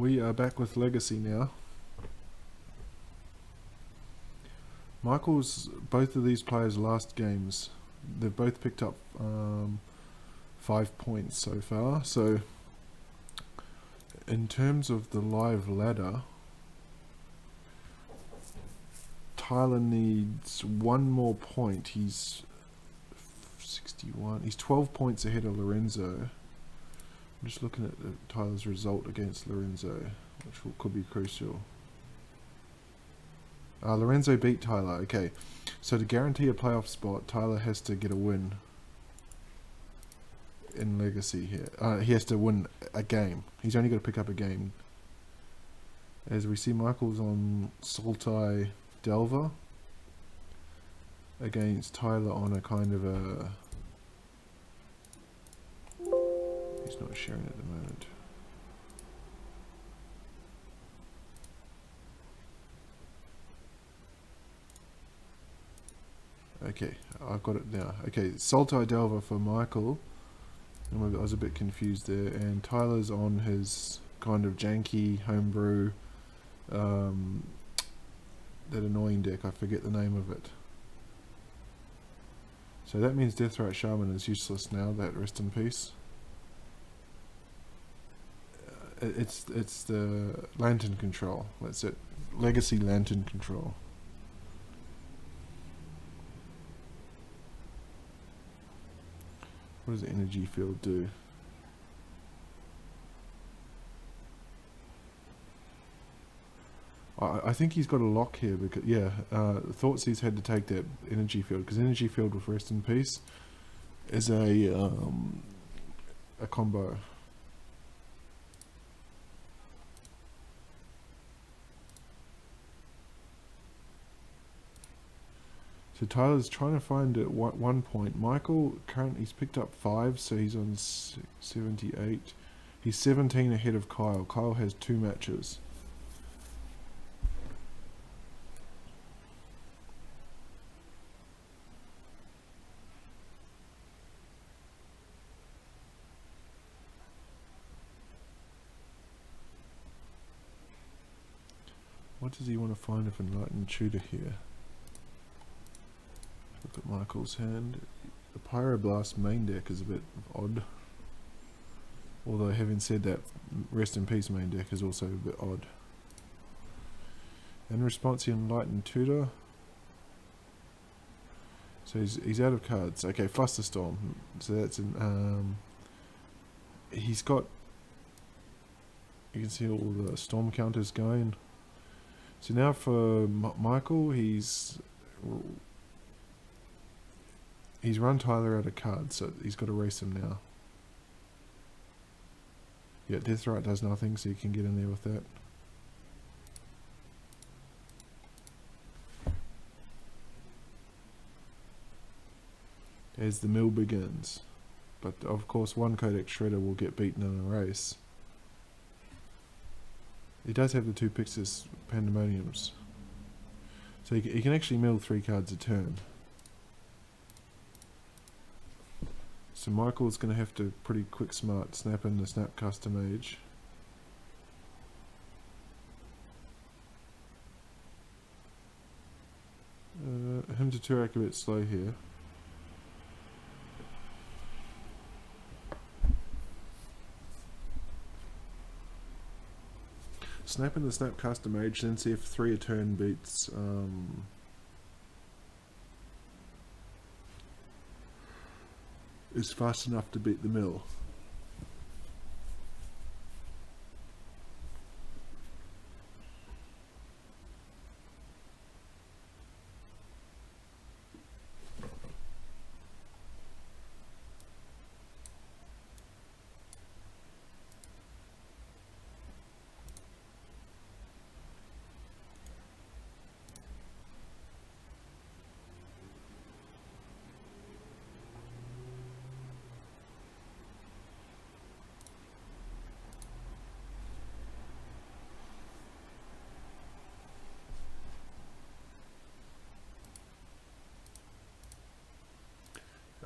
We are back with Legacy now. Michael's, both of these players' last games, they've both picked up 5 points so far. So, in terms of the live ladder, Tyler needs one more point. He's 61. He's 12 points ahead of Lorenzo. I'm just looking at Tyler's result against Lorenzo, which could be crucial. Lorenzo beat Tyler. Okay, so to guarantee a playoff spot, Tyler has to get a win in Legacy here. He has to win a game. He's only got to pick up a game. As we see, Michael's on Sultai Delver against Tyler on a kind of a... He's not sharing at the moment. Okay, I've got it now. Okay, Sultai Delver for Michael. I was a bit confused there. And Tyler's on his kind of janky homebrew, that annoying deck. I forget the name of it. So that means Deathrite Shaman is useless now. That rest in peace. It's the Lantern Control. That's it. Legacy Lantern Control. What does the energy field do? I think he's got a lock here because Thoughtseize had to take that energy field because energy field with rest in peace is a combo. So Tyler's trying to find at 1 point. Michael currently he's picked up 5, so he's on 78. He's 17 ahead of Kyle. Kyle has 2 matches. What does he want to find of Enlightened Tutor here? Look at Michael's hand. The Pyroblast main deck is a bit odd. Although having said that, Rest in Peace main deck is also a bit odd. In response to Enlightened Tutor. So he's out of cards. Okay, Flusterstorm. So that's an he's got, you can see all the storm counters going. So now for Michael, he's run Tyler out of cards, so he's got to race him now. Yeah, Deathrite does nothing, so you can get in there with that. As the mill begins. But of course one Codex Shredder will get beaten in a race. He does have the 2 Pixis Pandemoniums. So he can actually mill 3 cards a turn. So Michael's going to have to pretty quick smart snap in the Snap Custom Age. Him to Turak a bit slow here. Snap in the Snap Custom Age, then see if 3 a turn beats is fast enough to beat the mill.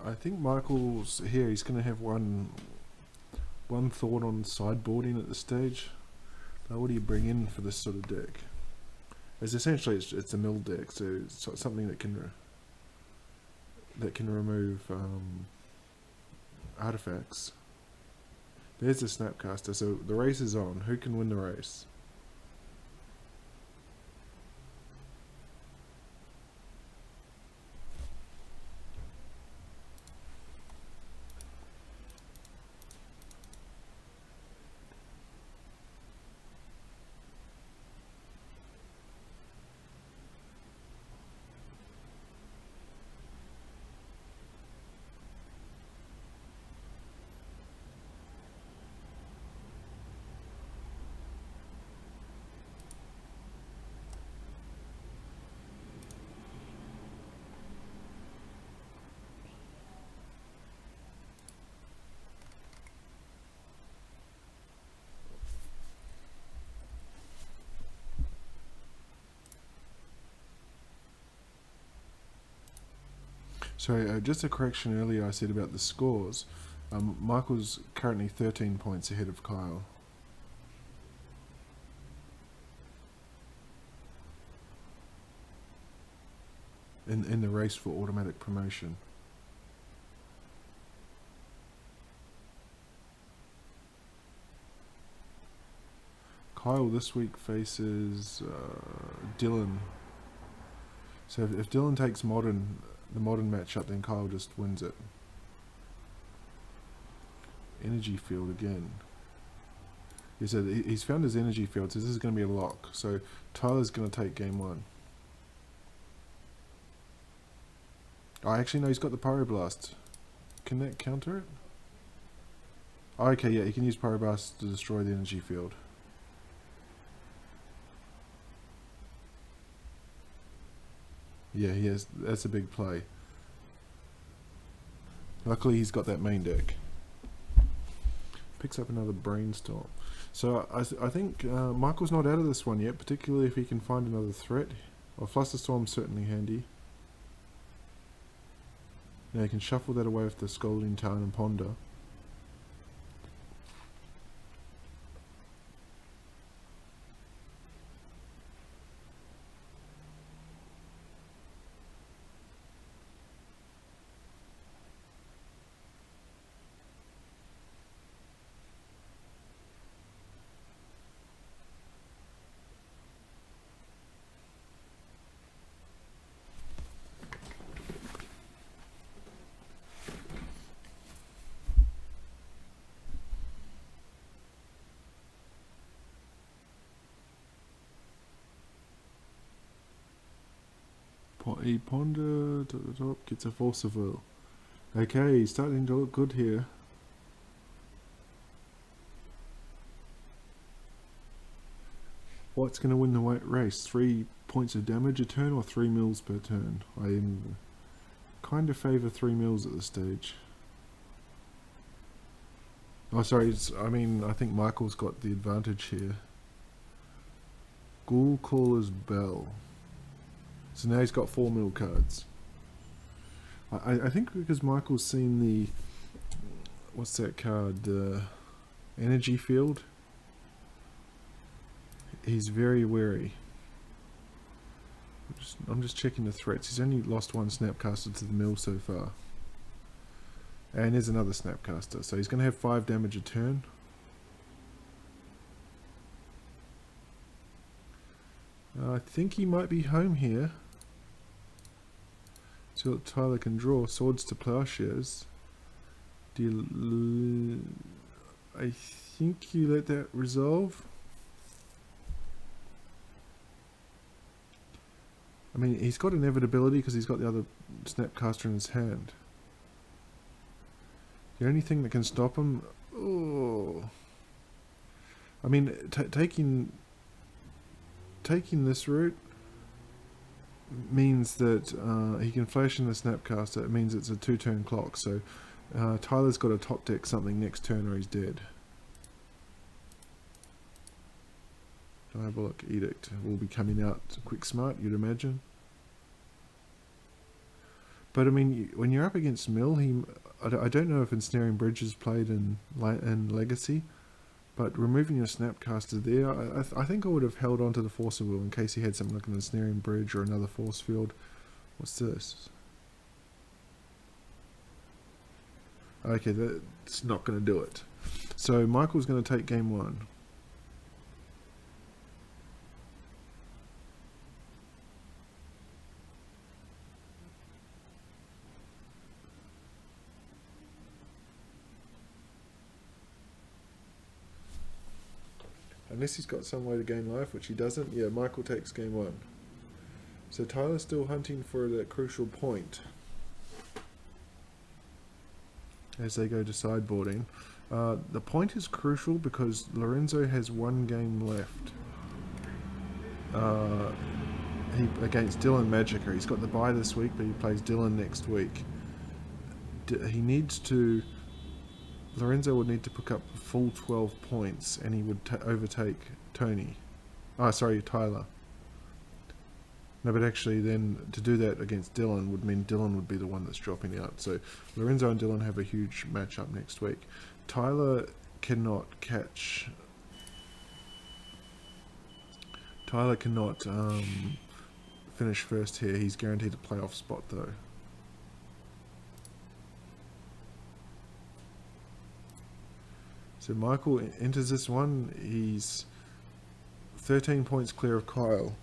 I think Michael's here. He's going to have one thought on sideboarding at this stage. What do you bring in for this sort of deck? It's essentially it's a mill deck, so it's something that can remove artifacts. There's the Snapcaster. So the race is on. Who can win the race? Sorry, just a correction earlier I said about the scores. Michael's currently 13 points ahead of Kyle. In the race for automatic promotion. Kyle this week faces Dylan. So if Dylan takes the modern matchup, then Kyle just wins it. Energy field again. He said he's found his energy field, so this is going to be a lock. So Tyler's going to take game one. Oh, actually no, he's got the Pyroblast. Can that counter it? Oh, okay, yeah, he can use Pyroblast to destroy the energy field. Yeah, he has. That's a big play. Luckily, he's got that main deck. Picks up another Brainstorm. So I think Michael's not out of this one yet, particularly if he can find another threat. Well, Flusterstorm's certainly handy. Now you can shuffle that away with the Scalding Tarn and Ponder. A Ponder to the top gets a Force of Will. Okay, starting to look good here. What's going to win the race? 3 points of damage a turn or 3 mils per turn? I am kind of favour 3 mils at this stage. Oh, sorry. I think Michael's got the advantage here. Ghoul Caller's Bell. So now he's got 4 mil cards. I think because Michael's seen the... What's that card? Energy Field. He's very wary. I'm just checking the threats. He's only lost 1 Snapcaster to the mill so far. And there's another Snapcaster. So he's going to have 5 damage a turn. I think he might be home here. So Tyler can draw Swords to Plowshares. I think you let that resolve. I mean, he's got inevitability because he's got the other Snapcaster in his hand. The only thing that can stop him... Oh... I mean, taking this route means that he can flash in the Snapcaster. It means it's a 2-turn clock, so Tyler's got to top deck something next turn or he's dead. Diabolic Edict will be coming out quick smart, you'd imagine. But I mean, when you're up against Mill, I don't know if Ensnaring Bridge is played in Legacy. But removing your Snapcaster there, I think I would have held on to the Force of Will in case he had something like an Ensnaring Bridge or another Force Field. What's this? Okay, that's not going to do it. So Michael's going to take game 1. Unless he's got some way to gain life, which he doesn't. Yeah, Michael takes game 1. So Tyler's still hunting for that crucial point as they go to sideboarding. The point is crucial because Lorenzo has 1 game left. Against Dylan Magica. He's got the bye this week, but he plays Dylan next week. He needs to... Lorenzo would need to pick up full 12 points, and he would overtake Tony. Tyler. No, but actually then, to do that against Dylan would mean Dylan would be the one that's dropping out. So Lorenzo and Dylan have a huge matchup next week. Tyler cannot catch... Tyler cannot finish first here. He's guaranteed a playoff spot though. So Michael enters this one. He's 13 points clear of Kyle.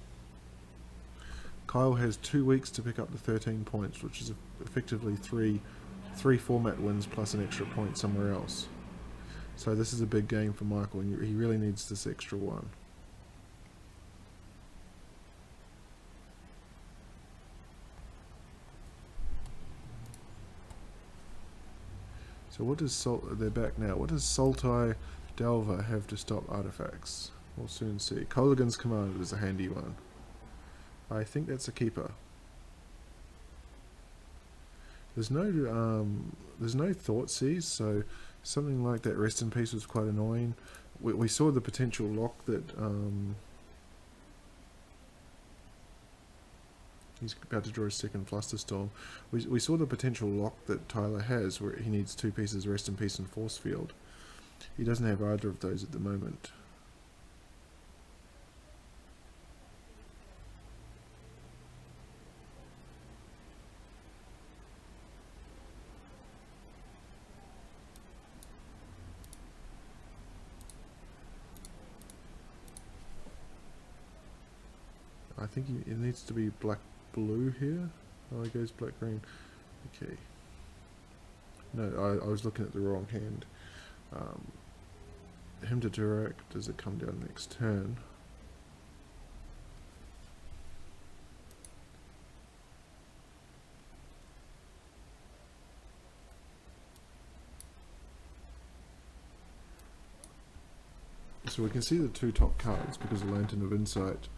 Kyle has 2 weeks to pick up the 13 points, which is effectively three format wins plus an extra point somewhere else. So this is a big game for Michael, and he really needs this extra one. So what does they're back now. What does Sultai Delver have to stop artifacts? We'll soon see. Colligan's Command is a handy one. I think that's a keeper. There's no Thoughtseize, so something like that Rest in Peace was quite annoying. We saw the potential lock that he's about to draw his second Flusterstorm. We saw the potential lock that Tyler has, where he needs 2 pieces Rest in Peace and Force Field. He doesn't have either of those at the moment. I think it needs to be black-blue here. Oh, he goes black-green. Okay. No, I was looking at the wrong hand. Him to Durak, does it come down next turn? So we can see the 2 top cards because of Lantern of Insight.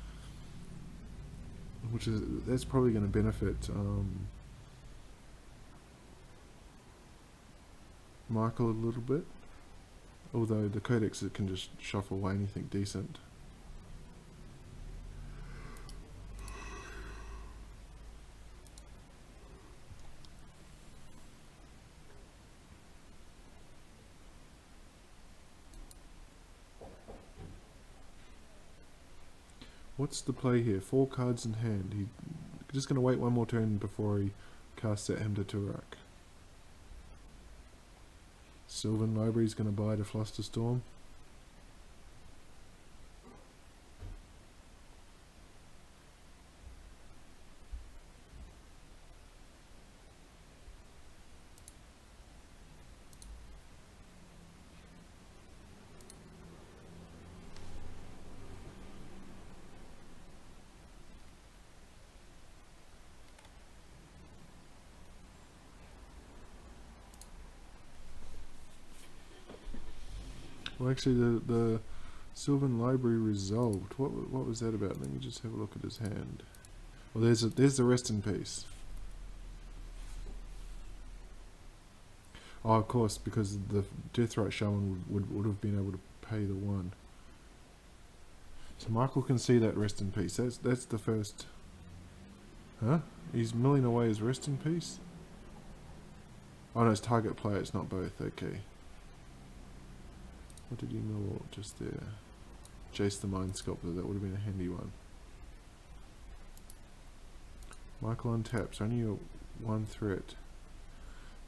That's probably going to benefit Michael a little bit, although the Codex can just shuffle away anything decent. What's the play here? 4 cards in hand. He's just going to wait 1 more turn before he casts that Hemda Turak. Sylvan Library's going to buy the Flusterstorm. Well, actually, the Sylvan Library resolved. What was that about? Let me just have a look at his hand. Well, there's the Rest in Peace. Oh, of course, because the Deathrite Shaman would have been able to pay the 1. So Michael can see that Rest in Peace. That's the first. Huh? He's milling away his Rest in Peace? Oh no, it's target player, it's not both. Okay. What did he mill just there? Jace the Mind Sculptor, that would have been a handy one. Michael untaps, only a one threat.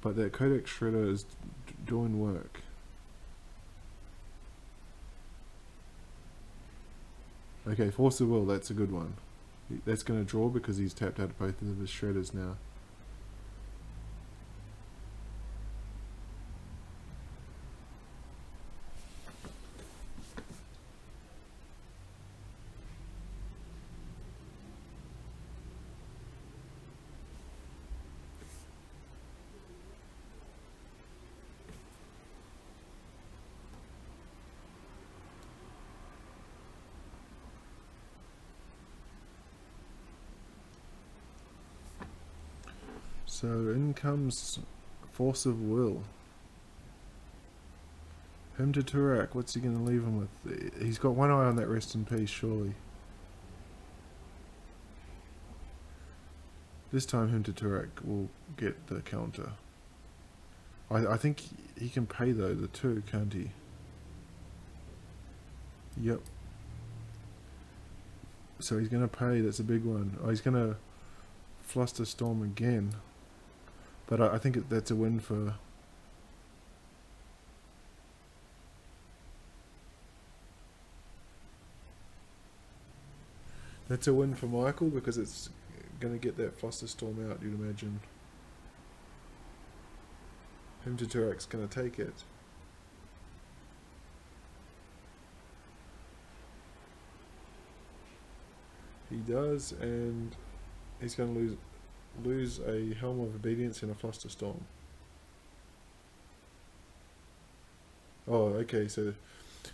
But that Codex Shredder is doing work. Okay, Force of Will, that's a good one. That's going to draw because he's tapped out both of his shredders now. So in comes Force of Will. Him to Turak, what's he going to leave him with? He's got one eye on that Rest in Peace, surely. This time him to Turak will get the counter. I think he can pay though, the 2, can't he? Yep. So he's going to pay, that's a big one. Oh, he's going to Flusterstorm again. But I think that's a win for... That's a win for Michael because it's going to get that Flusterstorm out, you'd imagine. Him to Turak's going to take it. He does, and he's going to lose a Helm of Obedience and a Flusterstorm. Oh, okay, so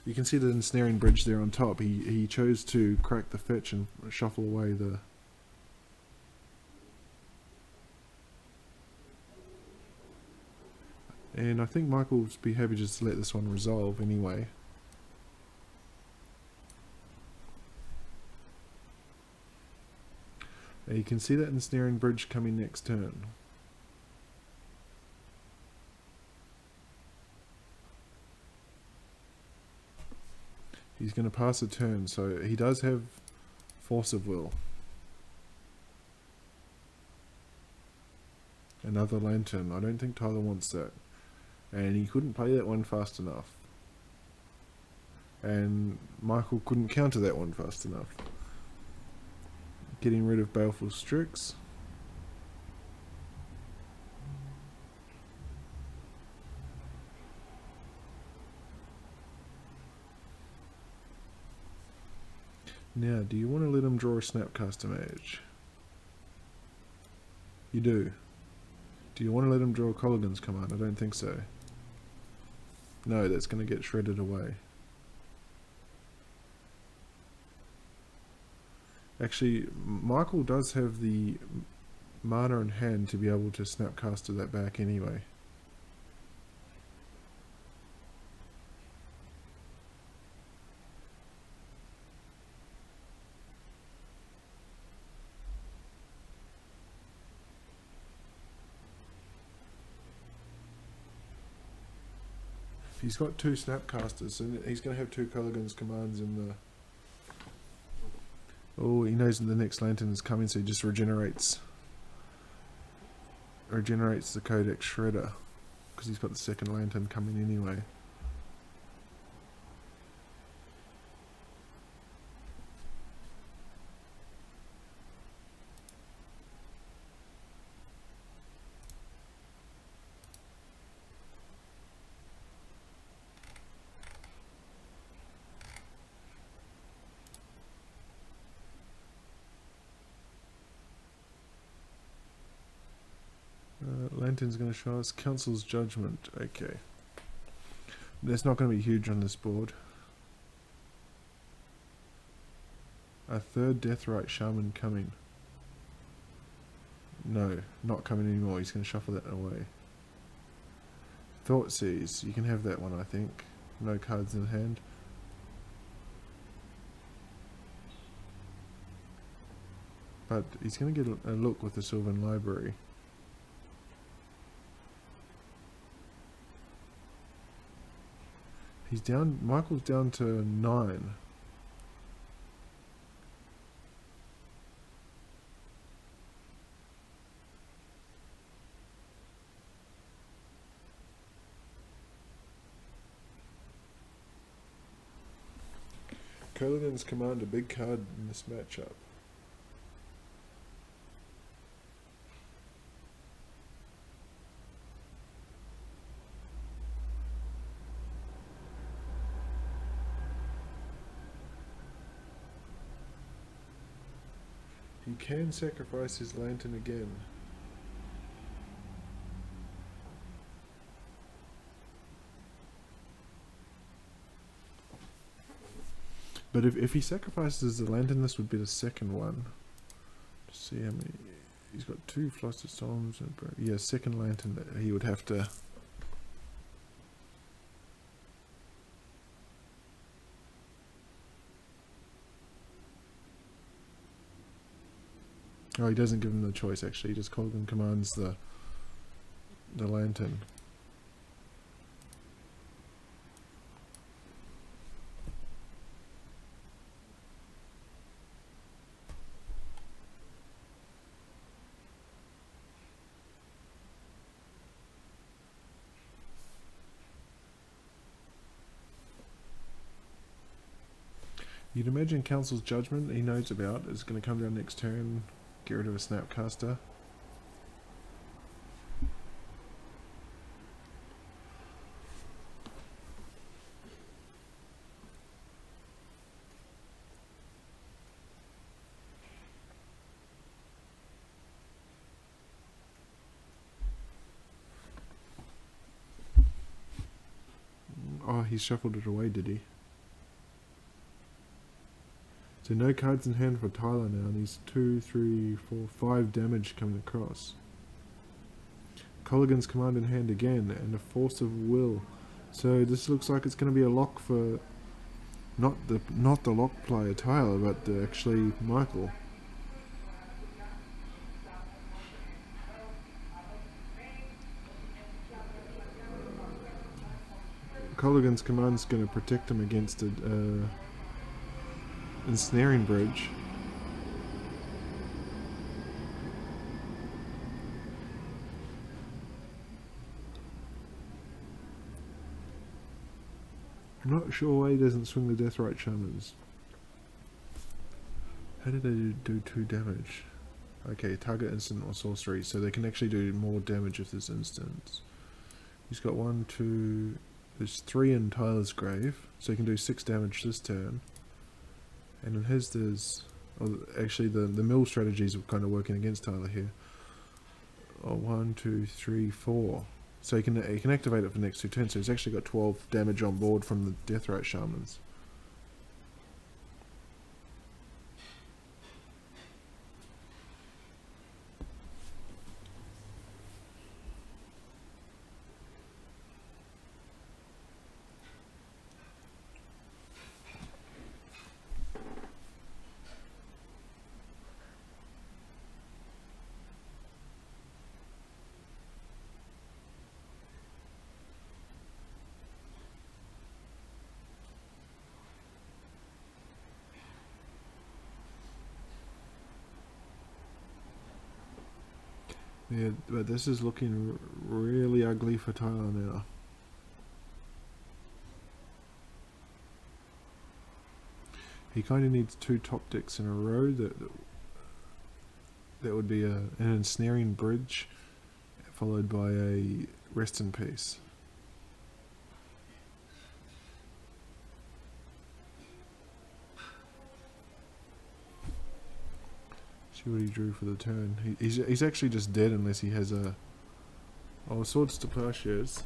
you can see the ensnaring bridge there on top. He chose to crack the fetch and shuffle away the... And I think Michael will be happy just to let this one resolve anyway. And you can see that ensnaring bridge coming next turn. He's going to pass a turn, so he does have Force of Will. Another Lantern. I don't think Tyler wants that. And he couldn't play that one fast enough. And Michael couldn't counter that one fast enough. Getting rid of Baleful Strix. Now, do you want to let him draw a Snapcaster Mage? You do. Do you want to let him draw a Kolaghan's Command? I don't think so. No, that's going to get shredded away. Actually, Michael does have the mana in hand to be able to Snapcaster that back anyway. He's got 2 Snapcasters, and he's going to have 2 Kolaghan's Commands in the... Oh, he knows the next Lantern is coming, so he just regenerates the Codex Shredder, because he's got the second Lantern coming anyway. Lantern's going to show us Council's Judgment. Okay. That's not going to be huge on this board. A 3rd Deathrite Shaman coming. No, not coming anymore. He's going to shuffle that away. Thoughtseize. You can have that one, I think. No cards in hand. But he's going to get a look with the Sylvan Library. He's down. Michael's down to 9. Kurgan's command a big card in this matchup. He can sacrifice his lantern again. But if he sacrifices the lantern, this would be the second one. Let's see how many. He's got 2 Flusterstorms and yeah, second lantern that he would have to. Oh, he doesn't give him the choice actually. He just commands the lantern. You'd imagine Council's Judgment he knows about is going to come down next turn, get rid of a Snapcaster. Oh, he shuffled it away, did he? So no cards in hand for Tyler now, and he's 2, 3, 4, 5 damage coming across. Colligan's command in hand again, and a Force of Will. So this looks like it's going to be a lock for not the lock player Tyler, but actually Michael. Colligan's command's going to protect him against a ensnaring bridge. I'm not sure why he doesn't swing the Deathrite Shamans. How did they do 2 damage? Okay, target instant or sorcery, so they can actually do more damage if there's instants. He's got 1, 2, there's 3 in Tyler's grave, so he can do 6 damage this turn. And in his there's, oh, actually the mill strategies are kind of working against Tyler here. Oh, 1, 2, 3, 4. So he can activate it for the next 2 turns, so he's actually got 12 damage on board from the Deathrite Shamans. Yeah, but this is looking really ugly for Tyler now. He kind of needs 2 top decks in a row. That would be an ensnaring bridge, followed by a rest in peace. See what he drew for the turn. He's actually just dead unless he has a... Oh, Swords to Plowshares.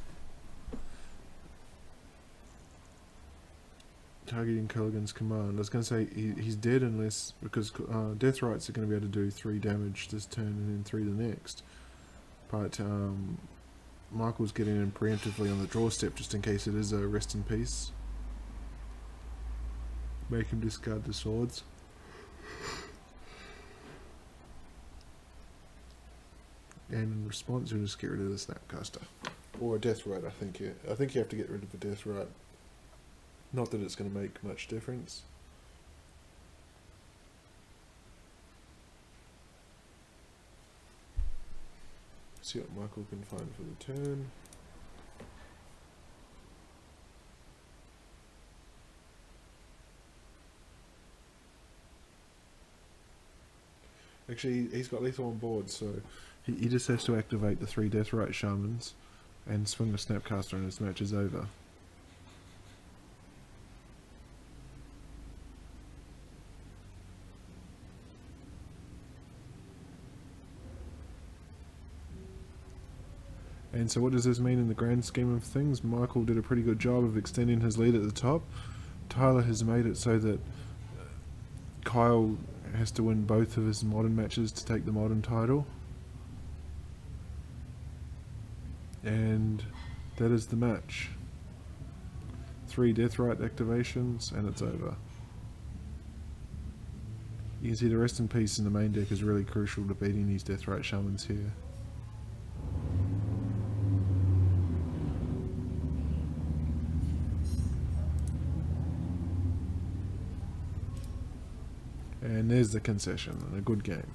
Targeting Culligan's command. I was going to say he's dead unless... Because Deathrites are going to be able to do 3 damage this turn and then 3 the next. But Michael's getting in preemptively on the draw step just in case it is a rest in peace. Make him discard the swords. And in response, you'll just get rid of the Snapcaster. Or a Deathrite, I think. I think you have to get rid of a Deathrite. Not that it's going to make much difference. See what Michael can find for the turn. Actually, he's got lethal on board, so he just has to activate the 3 Deathrite Shamans and swing a Snapcaster and his match is over. And so what does this mean in the grand scheme of things? Michael did a pretty good job of extending his lead at the top. Tyler has made it so that Kyle has to win both of his modern matches to take the modern title. And that is the match. 3 Deathrite activations and it's over. You can see the Rest in Peace in the main deck is really crucial to beating these Deathrite Shamans here. And there's the concession and a good game.